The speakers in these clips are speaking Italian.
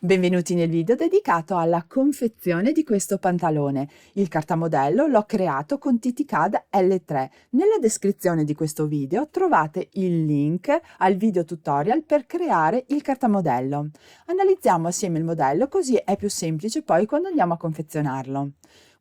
Benvenuti nel video dedicato alla confezione di questo pantalone. Il cartamodello l'ho creato con TTCAD L3. Nella descrizione di questo video trovate il link al video tutorial per creare il cartamodello. Analizziamo assieme il modello, così è più semplice poi quando andiamo a confezionarlo.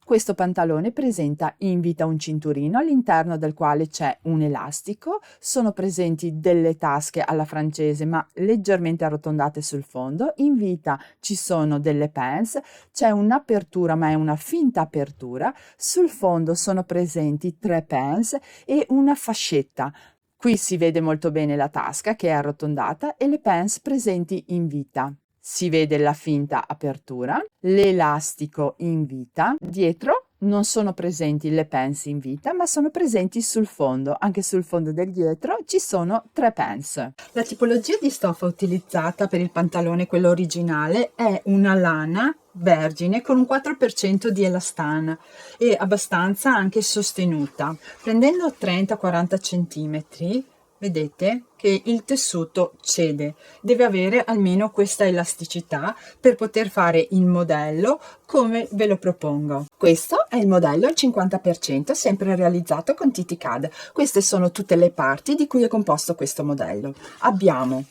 Questo pantalone presenta in vita un cinturino all'interno del quale c'è un elastico, sono presenti delle tasche alla francese ma leggermente arrotondate sul fondo, in vita ci sono delle pinze, c'è un'apertura ma è una finta apertura, sul fondo sono presenti 3 pinze e una fascetta. Qui si vede molto bene la tasca che è arrotondata e le pinze presenti in vita. Si vede la finta apertura, l'elastico in vita, dietro non sono presenti le pinze in vita ma sono presenti sul fondo, anche sul fondo del dietro ci sono 3 pinze. La tipologia di stoffa utilizzata per il pantalone, quello originale, è una lana vergine con un 4% di elastana e abbastanza anche sostenuta. Prendendo 30-40 cm vedete che il tessuto cede, deve avere almeno questa elasticità per poter fare il modello come ve lo propongo. Questo è il modello al 50%, sempre realizzato con TTCAD. Queste sono tutte le parti di cui è composto questo modello. Abbiamo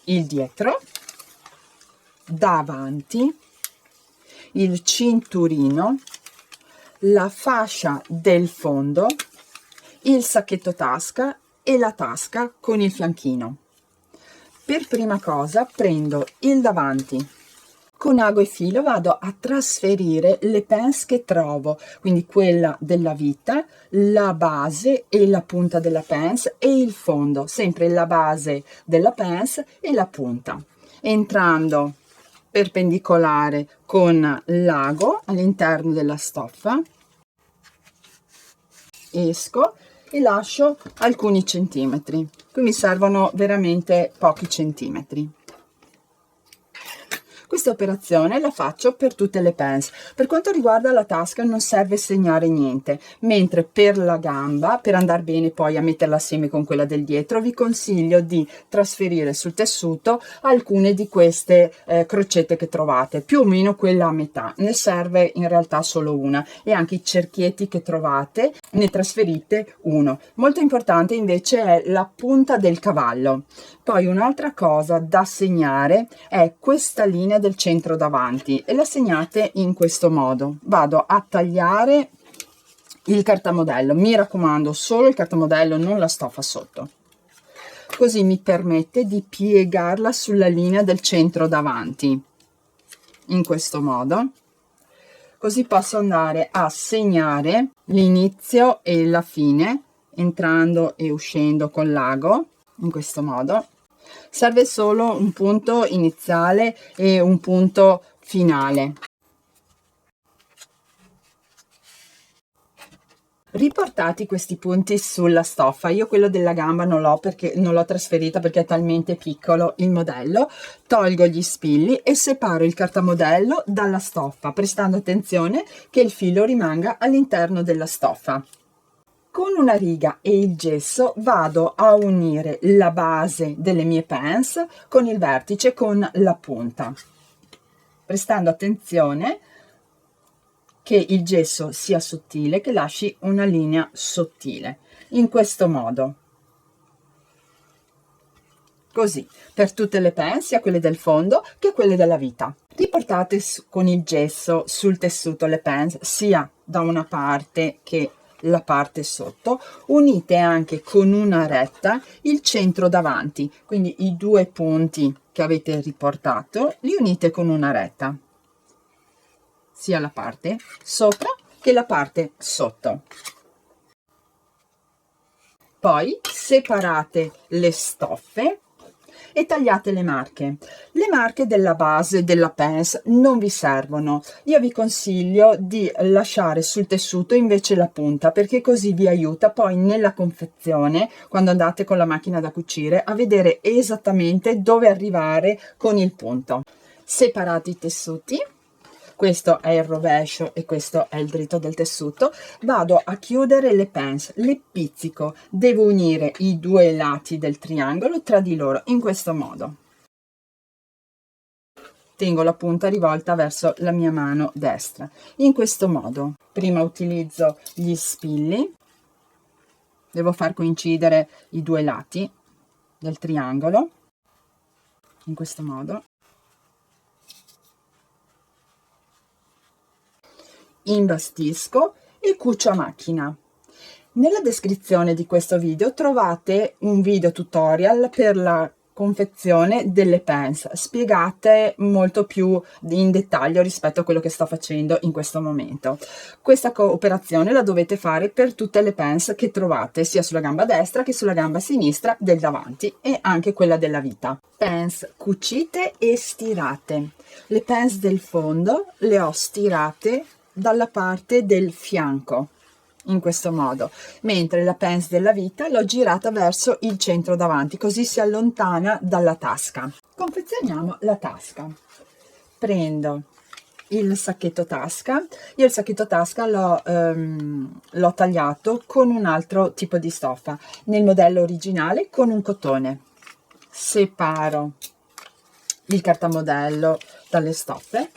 il dietro, davanti, il cinturino, la fascia del fondo, il sacchetto tasca e la tasca con il fianchino. Per prima cosa prendo il davanti, con ago e filo vado a trasferire le pinze che trovo, quindi quella della vita, la base e la punta della pinze e il fondo, sempre la base della pinze e la punta, entrando perpendicolare con l'ago all'interno della stoffa, esco e lascio alcuni centimetri. Qui mi servono veramente pochi centimetri. Questa operazione la faccio per tutte le pinze. Per quanto riguarda la tasca non serve segnare niente, mentre per la gamba, per andare bene poi a metterla assieme con quella del dietro, vi consiglio di trasferire sul tessuto alcune di queste crocette che trovate, più o meno quella a metà. Ne serve in realtà solo una, e anche i cerchietti che trovate ne trasferite uno. Molto importante invece è la punta del cavallo. Poi un'altra cosa da segnare è questa linea del centro davanti e la segnate in questo modo. Vado a tagliare il cartamodello, mi raccomando solo il cartamodello, non la stoffa sotto, così mi permette di piegarla sulla linea del centro davanti in questo modo, così posso andare a segnare l'inizio e la fine entrando e uscendo con l'ago in questo modo. Serve solo un punto iniziale e un punto finale. Riportati questi punti sulla stoffa, io quello della gamba non l'ho perché non l'ho trasferita perché è talmente piccolo il modello, tolgo gli spilli e separo il cartamodello dalla stoffa, prestando attenzione che il filo rimanga all'interno della stoffa. Con una riga e il gesso vado a unire la base delle mie pinze con il vertice con la punta, prestando attenzione che il gesso sia sottile, che lasci una linea sottile, in questo modo. Così, per tutte le pinze, sia quelle del fondo che quelle della vita. Riportate con il gesso sul tessuto le pinze, sia da una parte che la parte sotto, unite anche con una retta il centro davanti, quindi i due punti che avete riportato li unite con una retta, sia la parte sopra che la parte sotto. Poi separate le stoffe e tagliate le marche. Le marche della base della pinze non vi servono, io vi consiglio di lasciare sul tessuto invece la punta, perché così vi aiuta poi nella confezione, quando andate con la macchina da cucire, a vedere esattamente dove arrivare con il punto. Separate i tessuti, questo è il rovescio e questo è il dritto del tessuto, vado a chiudere le pinze, le pizzico, devo unire i due lati del triangolo tra di loro in questo modo. tengo la punta rivolta verso la mia mano destra. In questo modo, prima utilizzo gli spilli, devo far coincidere i due lati del triangolo, in questo modo. Imbastisco e cucio a macchina. Nella descrizione di questo video trovate un video tutorial per la confezione delle pens, spiegate molto più in dettaglio rispetto a quello che sto facendo in questo momento. Questa operazione la dovete fare per tutte le pens che trovate, sia sulla gamba destra che sulla gamba sinistra del davanti e anche quella della vita. Pens cucite e stirate. Le pens del fondo le ho stirate dalla parte del fianco, in questo modo, mentre la pens della vita l'ho girata verso il centro davanti, così si allontana dalla tasca. Confezioniamo la tasca. Prendo il sacchetto tasca. Io il sacchetto tasca l'ho tagliato con un altro tipo di stoffa, nel modello originale con un cotone. Separo il cartamodello dalle stoffe.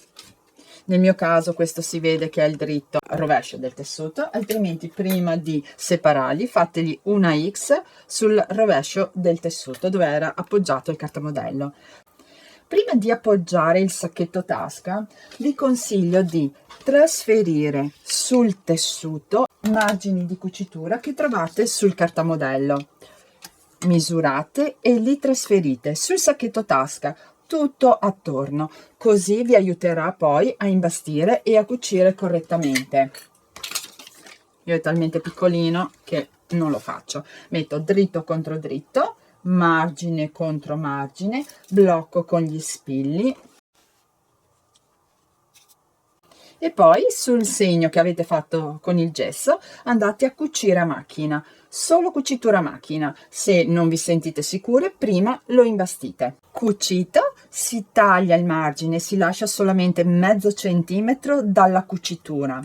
Nel mio caso questo si vede che è il dritto rovescio del tessuto, altrimenti prima di separarli fategli una X sul rovescio del tessuto dove era appoggiato il cartamodello. Prima di appoggiare il sacchetto tasca vi consiglio di trasferire sul tessuto margini di cucitura che trovate sul cartamodello. Misurate e li trasferite sul sacchetto tasca tutto attorno, così vi aiuterà poi a imbastire e a cucire correttamente. Io è talmente piccolino che non lo faccio. Metto dritto contro dritto, margine contro margine, blocco con gli spilli e poi sul segno che avete fatto con il gesso andate a cucire a macchina, solo cucitura a macchina. Se non vi sentite sicure, prima lo imbastite. Cucito, si taglia il margine, si lascia solamente mezzo centimetro dalla cucitura.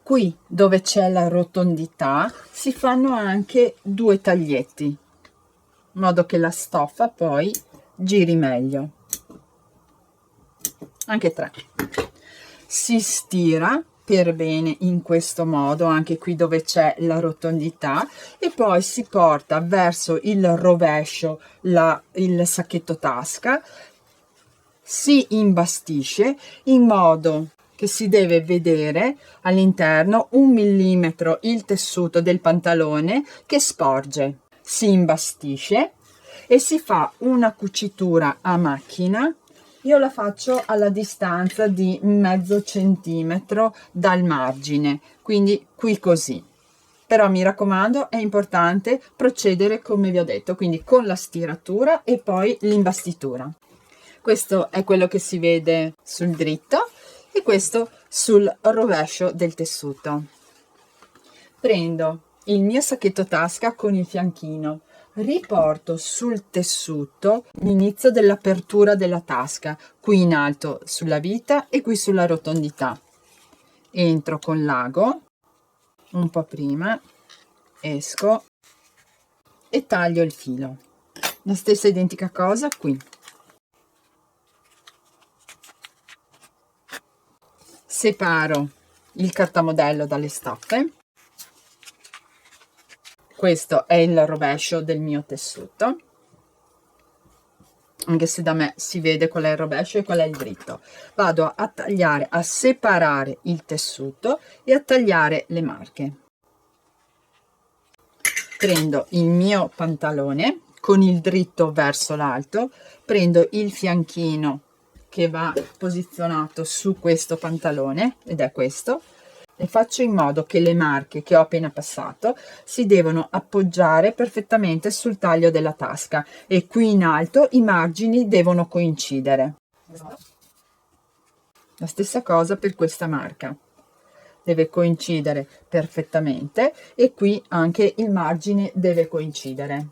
Qui dove c'è la rotondità si fanno anche due taglietti, in modo che la stoffa poi giri meglio, anche tre. Si stira per bene in questo modo, anche qui dove c'è la rotondità, e poi si porta verso il rovescio il sacchetto tasca, si imbastisce in modo che si deve vedere all'interno 1 millimetro il tessuto del pantalone che sporge. Si imbastisce e si fa una cucitura a macchina. Io la faccio alla distanza di mezzo centimetro dal margine, quindi qui così. Però mi raccomando, è importante procedere come vi ho detto, quindi con la stiratura e poi l'imbastitura. Questo è quello che si vede sul dritto e questo sul rovescio del tessuto. Prendo il mio sacchetto tasca con il fianchino, riporto sul tessuto l'inizio dell'apertura della tasca, qui in alto sulla vita e qui sulla rotondità. Entro con l'ago un po' prima, esco e taglio il filo. La stessa identica cosa qui. Separo il cartamodello dalle stoffe. Questo è il rovescio del mio tessuto, anche se da me si vede qual è il rovescio e qual è il dritto. Vado a tagliare, a separare il tessuto e a tagliare le marche. Prendo il mio pantalone con il dritto verso l'alto, prendo il fianchino che va posizionato su questo pantalone, ed è questo, e faccio in modo che le marche che ho appena passato si devono appoggiare perfettamente sul taglio della tasca e qui in alto i margini devono coincidere. La stessa cosa per questa marca, deve coincidere perfettamente e qui anche il margine deve coincidere.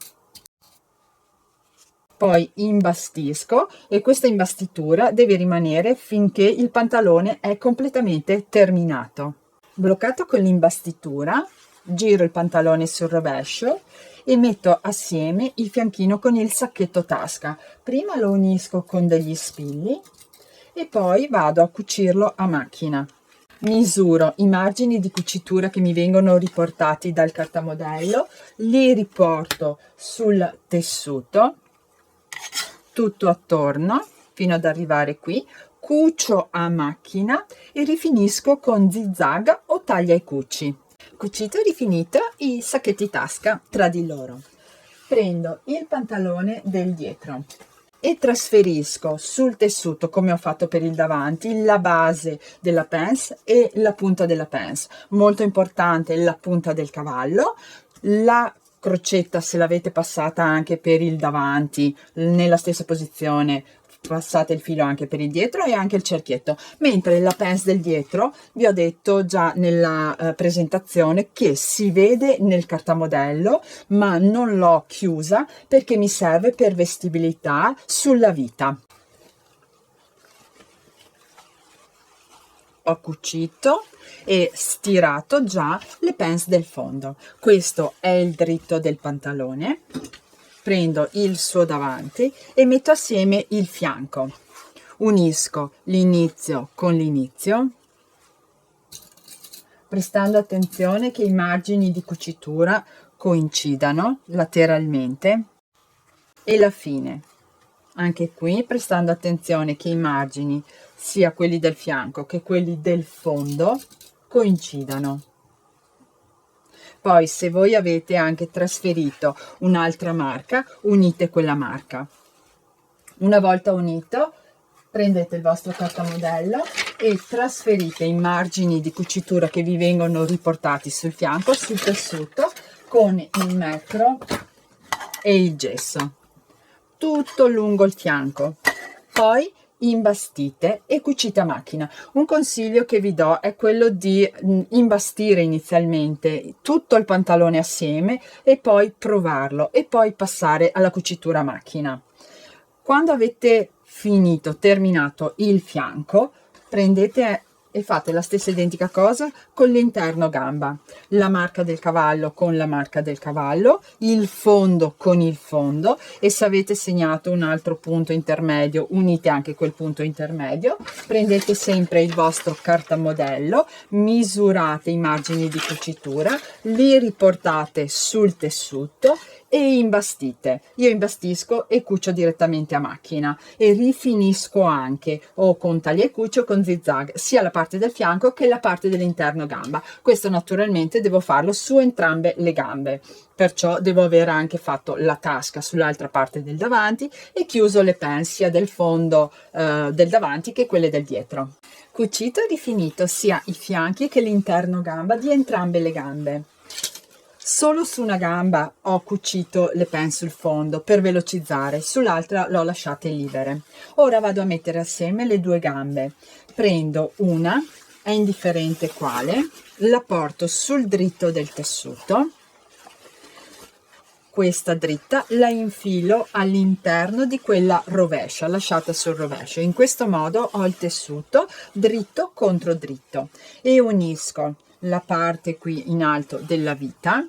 Poi imbastisco e questa imbastitura deve rimanere finché il pantalone è completamente terminato. Bloccato con l'imbastitura, giro il pantalone sul rovescio e metto assieme il fianchino con il sacchetto tasca. Prima lo unisco con degli spilli e poi vado a cucirlo a macchina. Misuro i margini di cucitura che mi vengono riportati dal cartamodello, li riporto sul tessuto tutto attorno fino ad arrivare qui, cucio a macchina e rifinisco con zigzag o taglia e cuci. Cucito e rifinito i sacchetti tasca tra di loro. Prendo il pantalone del dietro e trasferisco sul tessuto, come ho fatto per il davanti, la base della pants e la punta della pants. Molto importante la punta del cavallo, la crocetta, se l'avete passata anche per il davanti nella stessa posizione, passate il filo anche per il dietro e anche il cerchietto, mentre la pants del dietro vi ho detto già nella presentazione che si vede nel cartamodello, ma non l'ho chiusa perché mi serve per vestibilità sulla vita. Ho cucito e stirato già le pants del fondo. Questo è il dritto del pantalone. Prendo il suo davanti e metto assieme il fianco. Unisco l'inizio con l'inizio, prestando attenzione che i margini di cucitura coincidano lateralmente, e la fine. Anche qui prestando attenzione che i margini, sia quelli del fianco che quelli del fondo, coincidano. Poi se voi avete anche trasferito un'altra marca, unite quella marca. Una volta unito, prendete il vostro cartamodello e trasferite i margini di cucitura che vi vengono riportati sul fianco, sul tessuto, con il metro e il gesso, tutto lungo il fianco. Poi imbastite e cucite a macchina. Un consiglio che vi do è quello di imbastire inizialmente tutto il pantalone assieme e poi provarlo e poi passare alla cucitura a macchina. Quando avete terminato il fianco, prendete e fate la stessa identica cosa con l'interno gamba, la marca del cavallo con la marca del cavallo, il fondo con il fondo, e se avete segnato un altro punto intermedio unite anche quel punto intermedio. Prendete sempre il vostro cartamodello, misurate i margini di cucitura, li riportate sul tessuto e imbastite. Io imbastisco e cucio direttamente a macchina e rifinisco anche o con taglia e cuci o con zigzag sia la parte del fianco che la parte dell'interno gamba. Questo naturalmente devo farlo su entrambe le gambe, perciò devo aver anche fatto la tasca sull'altra parte del davanti e chiuso le pants sia del fondo del davanti che quelle del dietro. Cucito e rifinito sia i fianchi che l'interno gamba di entrambe le gambe. Solo su una gamba ho cucito le pants sul fondo per velocizzare, sull'altra l'ho lasciate libere. Ora vado a mettere assieme le due gambe. Prendo una, è indifferente quale, la porto sul dritto del tessuto. Questa dritta la infilo all'interno di quella rovescia, lasciata sul rovescio. In questo modo ho il tessuto dritto contro dritto e unisco la parte qui in alto della vita,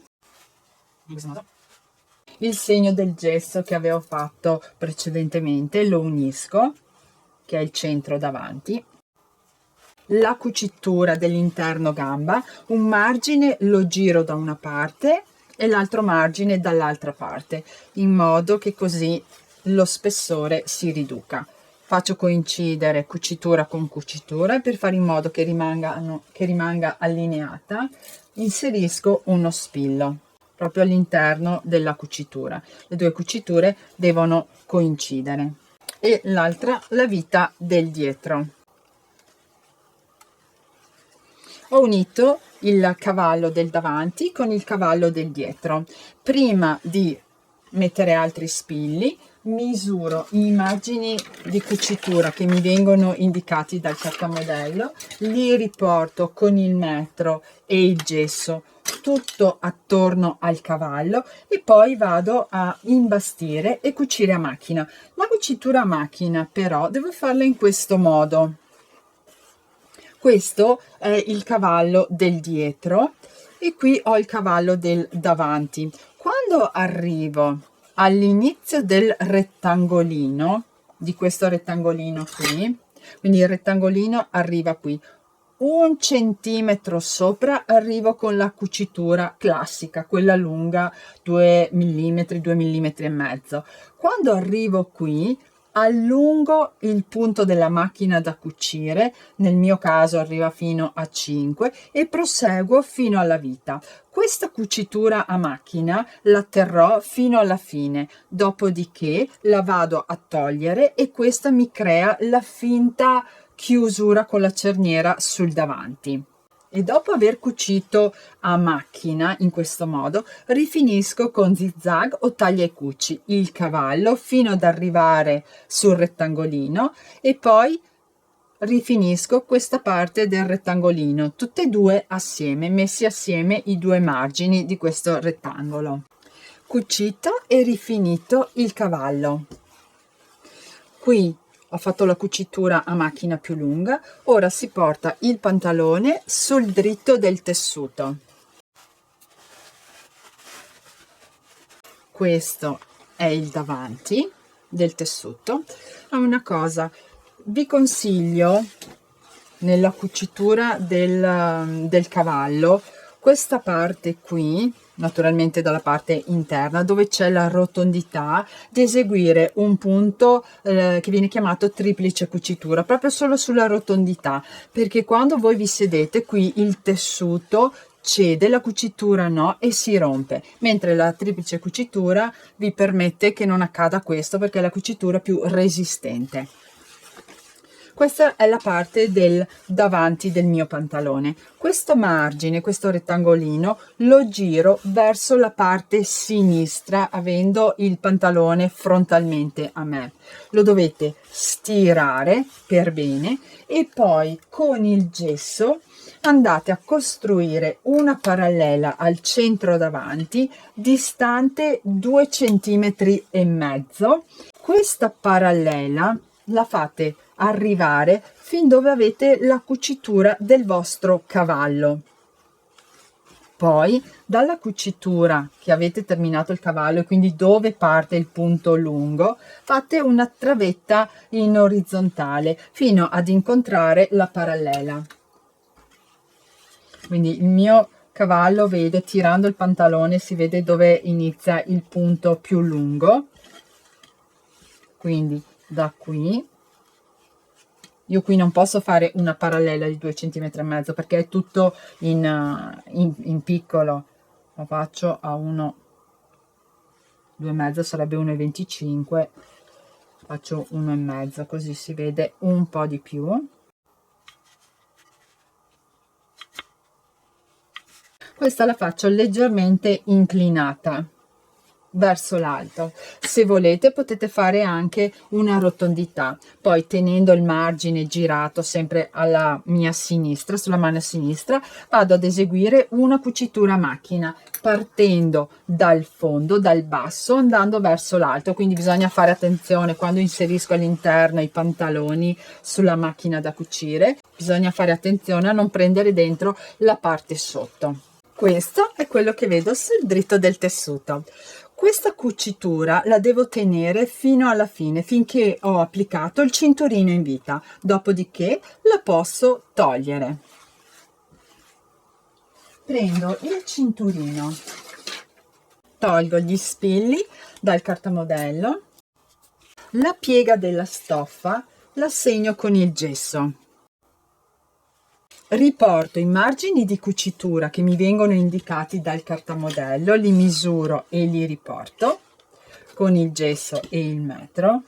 il segno del gesso che avevo fatto precedentemente lo unisco, che è il centro davanti, la cucitura dell'interno gamba, un margine lo giro da una parte e l'altro margine dall'altra parte, in modo che così lo spessore si riduca. Faccio coincidere cucitura con cucitura per fare in modo che rimanga allineata. Inserisco uno spillo proprio all'interno della cucitura. Le due cuciture devono coincidere. E l'altra, la vita del dietro. Ho unito il cavallo del davanti con il cavallo del dietro. Prima di mettere altri spilli, misuro i margini di cucitura che mi vengono indicati dal cartamodello, li riporto con il metro e il gesso tutto attorno al cavallo e poi vado a imbastire e cucire a macchina. La cucitura a macchina però devo farla in questo modo. Questo è il cavallo del dietro e qui ho il cavallo del davanti. Quando Quando arrivo all'inizio del rettangolino, di questo rettangolino qui, quindi il rettangolino arriva qui, 1 centimetro sopra arrivo con la cucitura classica, quella lunga 2 mm, 2 mm e mezzo. Quando arrivo qui allungo il punto della macchina da cucire, nel mio caso arriva fino a 5, e proseguo fino alla vita. Questa cucitura a macchina la terrò fino alla fine, dopodiché la vado a togliere e questa mi crea la finta chiusura con la cerniera sul davanti. E dopo aver cucito a macchina in questo modo, rifinisco con zigzag o taglia e cuci il cavallo fino ad arrivare sul rettangolino e poi rifinisco questa parte del rettangolino, tutte e due assieme, messi assieme i due margini di questo rettangolo. Cucito e rifinito il cavallo. Qui ho fatto la cucitura a macchina più lunga, ora si porta il pantalone sul dritto del tessuto. Questo è il davanti del tessuto. Una cosa, vi consiglio nella cucitura del cavallo, questa parte qui, naturalmente dalla parte interna dove c'è la rotondità, di eseguire un punto che viene chiamato triplice cucitura, proprio solo sulla rotondità, perché quando voi vi sedete qui il tessuto cede, la cucitura no, e si rompe, mentre la triplice cucitura vi permette che non accada questo perché è la cucitura più resistente. Questa è la parte del davanti del mio pantalone. Questo margine, questo rettangolino, lo giro verso la parte sinistra, avendo il pantalone frontalmente a me. Lo dovete stirare per bene e poi con il gesso andate a costruire una parallela al centro davanti, distante 2 centimetri e mezzo. Questa parallela la fate arrivare fin dove avete la cucitura del vostro cavallo. Poi dalla cucitura che avete terminato il cavallo e quindi dove parte il punto lungo, fate una travetta in orizzontale fino ad incontrare la parallela. Quindi il mio cavallo vede, tirando il pantalone si vede dove inizia il punto più lungo, quindi da qui. Io qui non posso fare una parallela di 2 centimetri e mezzo perché è tutto in piccolo. Lo faccio a 2,5, sarebbe 1,25, faccio 1,5 così si vede un po' di più. Questa la faccio leggermente inclinata verso l'alto. Se volete potete fare anche una rotondità, poi tenendo il margine girato sempre alla mia sinistra, sulla mano sinistra, vado ad eseguire una cucitura a macchina partendo dal fondo, dal basso, andando verso l'alto. Quindi bisogna fare attenzione quando inserisco all'interno i pantaloni sulla macchina da cucire, bisogna fare attenzione a non prendere dentro la parte sotto. Questo è quello che vedo sul dritto del tessuto. Questa cucitura la devo tenere fino alla fine, finché ho applicato il cinturino in vita, dopodiché la posso togliere. Prendo il cinturino, tolgo gli spilli dal cartamodello, la piega della stoffa la segno con il gesso. Riporto i margini di cucitura che mi vengono indicati dal cartamodello, li misuro e li riporto con il gesso e il metro.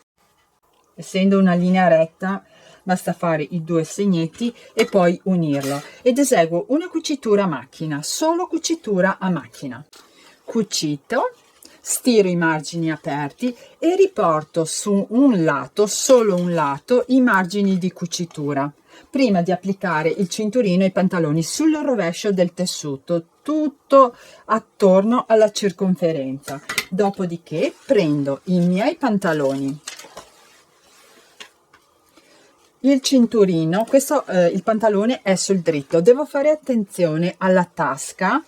Essendo una linea retta basta fare i due segnetti e poi unirlo, ed eseguo una cucitura a macchina, solo cucitura a macchina. Cucito, stiro i margini aperti e riporto su un lato, solo un lato, i margini di cucitura prima di applicare il cinturino e i pantaloni sul rovescio del tessuto, tutto attorno alla circonferenza. Dopodiché prendo i miei pantaloni, il cinturino, il pantalone è sul dritto, devo fare attenzione alla tasca,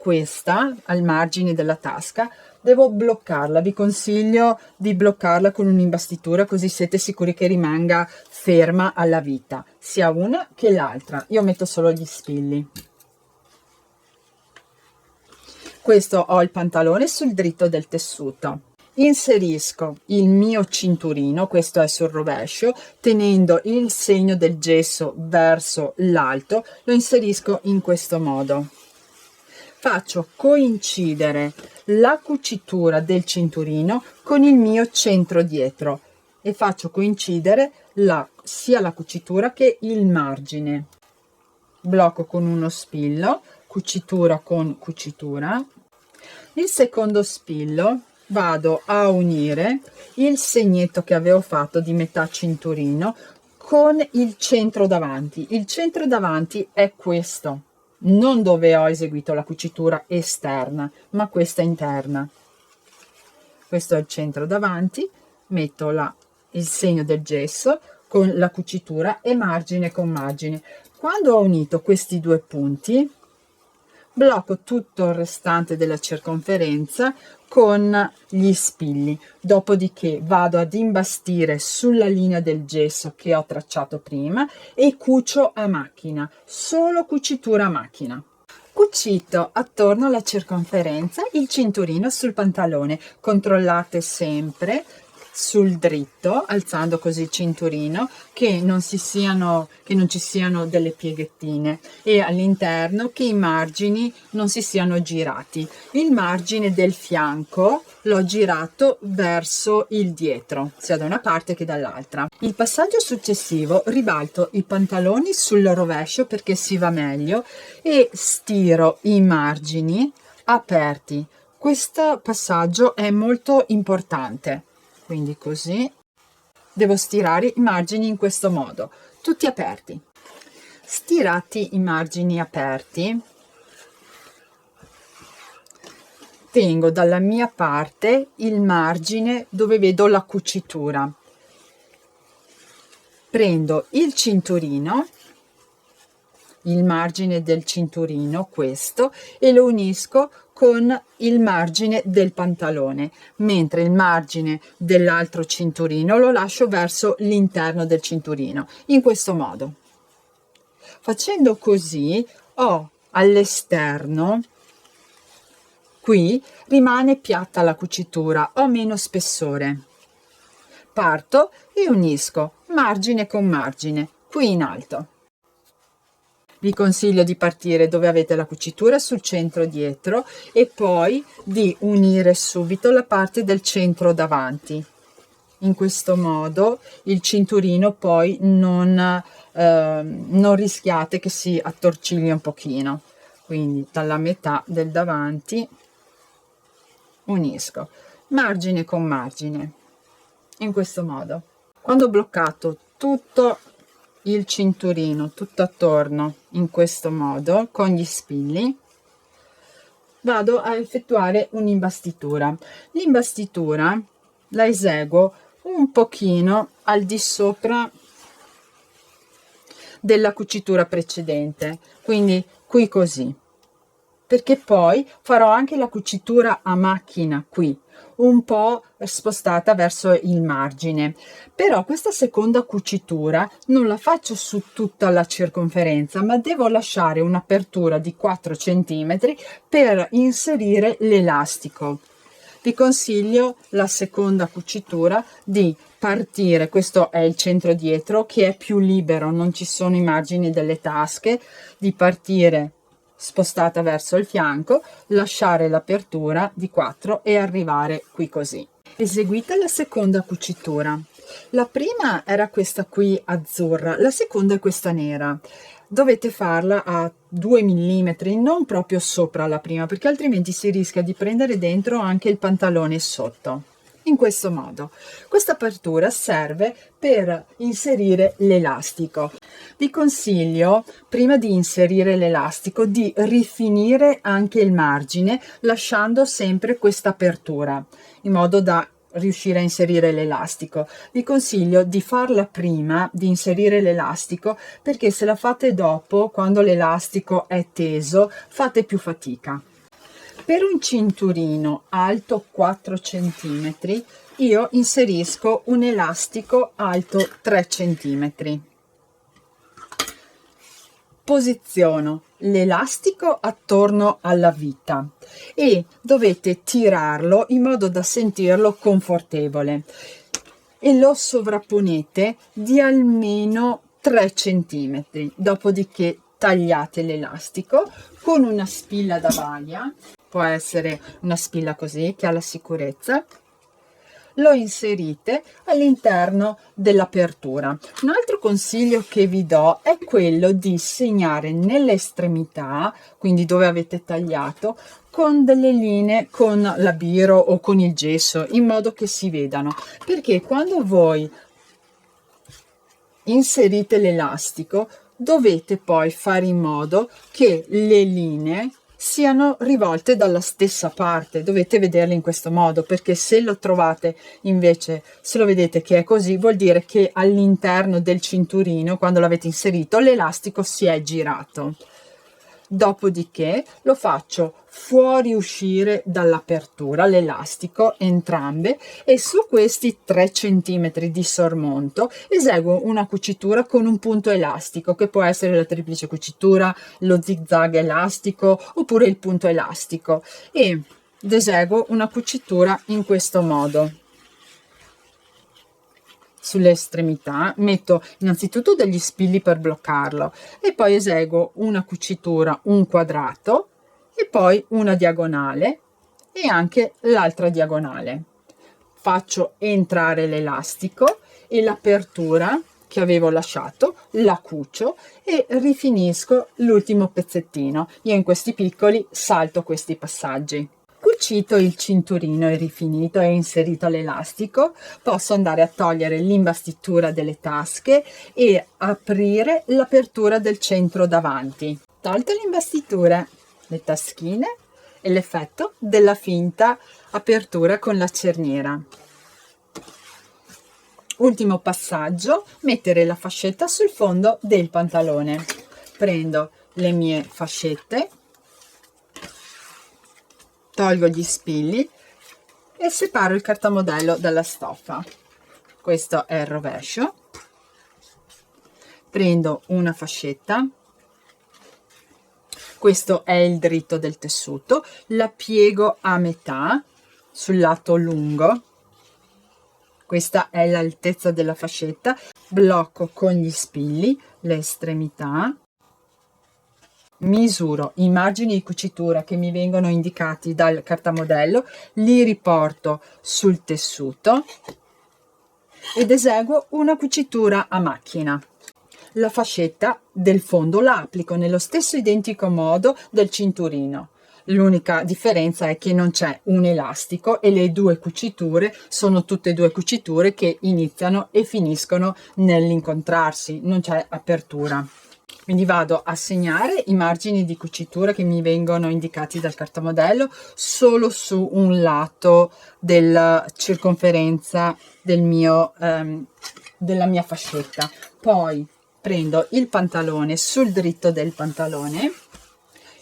questa al margine della tasca, devo bloccarla. Vi consiglio di bloccarla con un'imbastitura, così siete sicuri che rimanga ferma alla vita, sia una che l'altra. Io metto solo gli spilli. Questo, ho il pantalone sul dritto del tessuto. Inserisco il mio cinturino, questo è sul rovescio, tenendo il segno del gesso verso l'alto, lo inserisco in questo modo. Faccio coincidere la cucitura del cinturino con il mio centro dietro e faccio coincidere sia la cucitura che il margine. Blocco con uno spillo, cucitura con cucitura. Il secondo spillo vado a unire il segnetto che avevo fatto di metà cinturino con il centro davanti. Il centro davanti è questo, non dove ho eseguito la cucitura esterna, ma questa interna. Questo è il centro davanti, metto il segno del gesso con la cucitura e margine con margine. Quando ho unito questi due punti, blocco tutto il restante della circonferenza con gli spilli, dopodiché vado ad imbastire sulla linea del gesso che ho tracciato prima e cucio a macchina, solo cucitura a macchina. Cucito attorno alla circonferenza il cinturino sul pantalone, controllate sempre sul dritto, alzando così il cinturino, che non ci siano delle pieghettine, e all'interno che i margini non si siano girati. Il margine del fianco l'ho girato verso il dietro, sia da una parte che dall'altra. Il passaggio successivo, ribalto i pantaloni sul rovescio perché si va meglio e stiro i margini aperti. Questo passaggio è molto importante. Quindi così devo stirare i margini in questo modo, tutti aperti. Stirati i margini aperti, tengo dalla mia parte il margine dove vedo la cucitura. Prendo il cinturino, il margine del cinturino, questo, e lo unisco con il margine del pantalone, mentre il margine dell'altro cinturino lo lascio verso l'interno del cinturino, in questo modo. Facendo così, ho all'esterno, qui rimane piatta la cucitura, ho meno spessore. Parto e unisco margine con margine, qui in alto. Vi consiglio di partire dove avete la cucitura sul centro dietro e poi di unire subito la parte del centro davanti. In questo modo il cinturino poi non rischiate che si attorcigli un pochino. Quindi dalla metà del davanti unisco margine con margine, in questo modo. Quando ho bloccato tutto il cinturino tutto attorno in questo modo con gli spilli, vado a effettuare un'imbastitura. L'imbastitura la eseguo un pochino al di sopra della cucitura precedente, quindi qui così, perché poi farò anche la cucitura a macchina qui, un po' spostata verso il margine, però questa seconda cucitura non la faccio su tutta la circonferenza, ma devo lasciare un'apertura di 4 centimetri per inserire l'elastico. Vi consiglio la seconda cucitura di partire, questo è il centro dietro che è più libero, non ci sono i margini delle tasche, di partire spostata verso il fianco, lasciare l'apertura di 4 e arrivare qui così. Eseguite la seconda cucitura. La prima era questa qui azzurra, la seconda è questa nera. Dovete farla a 2 mm, non proprio sopra la prima, perché altrimenti si rischia di prendere dentro anche il pantalone sotto. In questo modo, questa apertura serve per inserire l'elastico. Vi consiglio, prima di inserire l'elastico, di rifinire anche il margine, lasciando sempre questa apertura, in modo da riuscire a inserire l'elastico. Vi consiglio di farla prima di inserire l'elastico, perché se la fate dopo, quando l'elastico è teso, fate più fatica. Per un cinturino alto 4 cm io inserisco un elastico alto 3 cm. Posiziono l'elastico attorno alla vita e dovete tirarlo in modo da sentirlo confortevole e lo sovrapponete di almeno 3 cm. Dopodiché tagliate l'elastico con una spilla da baglia, può essere una spilla così che ha la sicurezza, lo inserite all'interno dell'apertura. Un altro consiglio che vi do è quello di segnare nelle estremità, quindi dove avete tagliato, con delle linee con la biro o con il gesso, in modo che si vedano, perché quando voi inserite l'elastico dovete poi fare in modo che le linee siano rivolte dalla stessa parte, dovete vederle in questo modo, perché se lo trovate invece, se lo vedete che è così, vuol dire che all'interno del cinturino, quando l'avete inserito, l'elastico si è girato. Dopodiché lo faccio fuoriuscire dall'apertura, l'elastico, entrambe, e su questi 3 cm di sormonto eseguo una cucitura con un punto elastico, che può essere la triplice cucitura, lo zigzag elastico oppure il punto elastico, ed eseguo una cucitura in questo modo. Sulle estremità metto innanzitutto degli spilli per bloccarlo e poi eseguo una cucitura, un quadrato e poi una diagonale e anche l'altra diagonale. Faccio entrare l'elastico e l'apertura che avevo lasciato la cucio e rifinisco l'ultimo pezzettino. Io in questi piccoli salto questi passaggi. Cucito il cinturino e rifinito e inserito l'elastico, posso andare a togliere l'imbastitura delle tasche e aprire l'apertura del centro davanti. Tolte le imbastiture, le taschine e l'effetto della finta apertura con la cerniera. Ultimo passaggio, mettere la fascetta sul fondo del pantalone. Prendo le mie fascette, tolgo gli spilli e separo il cartamodello dalla stoffa. Questo è il rovescio. Prendo una fascetta, questo è il dritto del tessuto, la piego a metà sul lato lungo, questa è l'altezza della fascetta, blocco con gli spilli le estremità, misuro i margini di cucitura che mi vengono indicati dal cartamodello, li riporto sul tessuto ed eseguo una cucitura a macchina. La fascetta del fondo la applico nello stesso identico modo del cinturino. L'unica differenza è che non c'è un elastico e le due cuciture sono tutte e due cuciture che iniziano e finiscono nell'incontrarsi, non c'è apertura. Quindi vado a segnare i margini di cucitura che mi vengono indicati dal cartamodello solo su un lato della circonferenza della mia fascetta. Poi prendo il pantalone sul dritto del pantalone,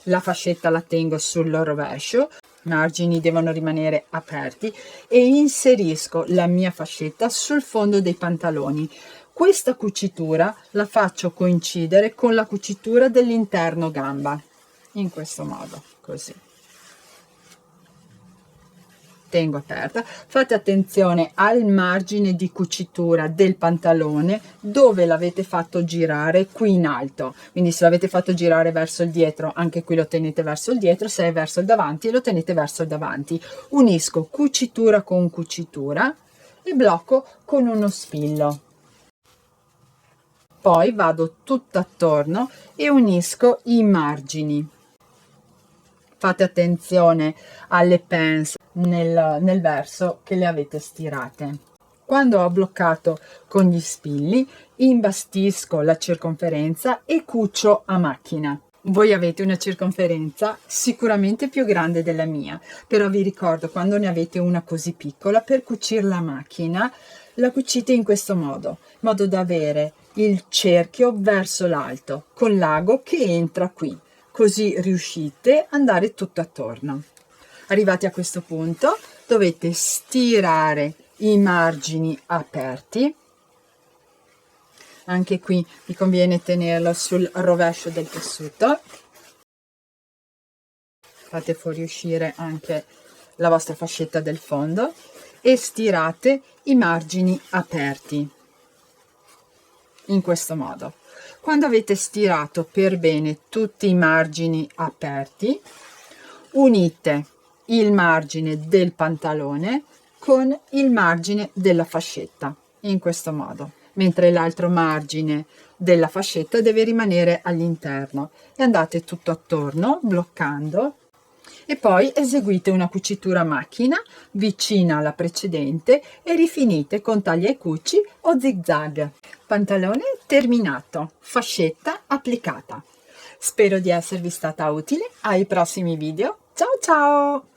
la fascetta la tengo sul rovescio, i margini devono rimanere aperti e inserisco la mia fascetta sul fondo dei pantaloni. Questa cucitura la faccio coincidere con la cucitura dell'interno gamba, in questo modo, così. Tengo aperta, fate attenzione al margine di cucitura del pantalone dove l'avete fatto girare qui in alto, quindi se l'avete fatto girare verso il dietro, anche qui lo tenete verso il dietro, se è verso il davanti lo tenete verso il davanti. Unisco cucitura con cucitura e blocco con uno spillo. Poi vado tutto attorno e unisco i margini. Fate attenzione alle pinze nel verso che le avete stirate. Quando ho bloccato con gli spilli, imbastisco la circonferenza e cucio a macchina. Voi avete una circonferenza sicuramente più grande della mia, però vi ricordo, quando ne avete una così piccola, per cucirla a macchina la cucite in questo modo, in modo da avere il cerchio verso l'alto, con l'ago che entra qui, così riuscite ad andare tutto attorno. Arrivati a questo punto dovete stirare i margini aperti. Anche qui vi conviene tenerlo sul rovescio del tessuto. Fate fuoriuscire anche la vostra fascetta del fondo e stirate i margini aperti in questo modo. Quando avete stirato per bene tutti i margini aperti, unite il margine del pantalone con il margine della fascetta in questo modo, mentre l'altro margine della fascetta deve rimanere all'interno, e andate tutto attorno bloccando e poi eseguite una cucitura a macchina vicina alla precedente e rifinite con taglia e cuci o zigzag. Pantalone terminato, fascetta applicata. Spero di esservi stata utile. Ai prossimi video. Ciao ciao!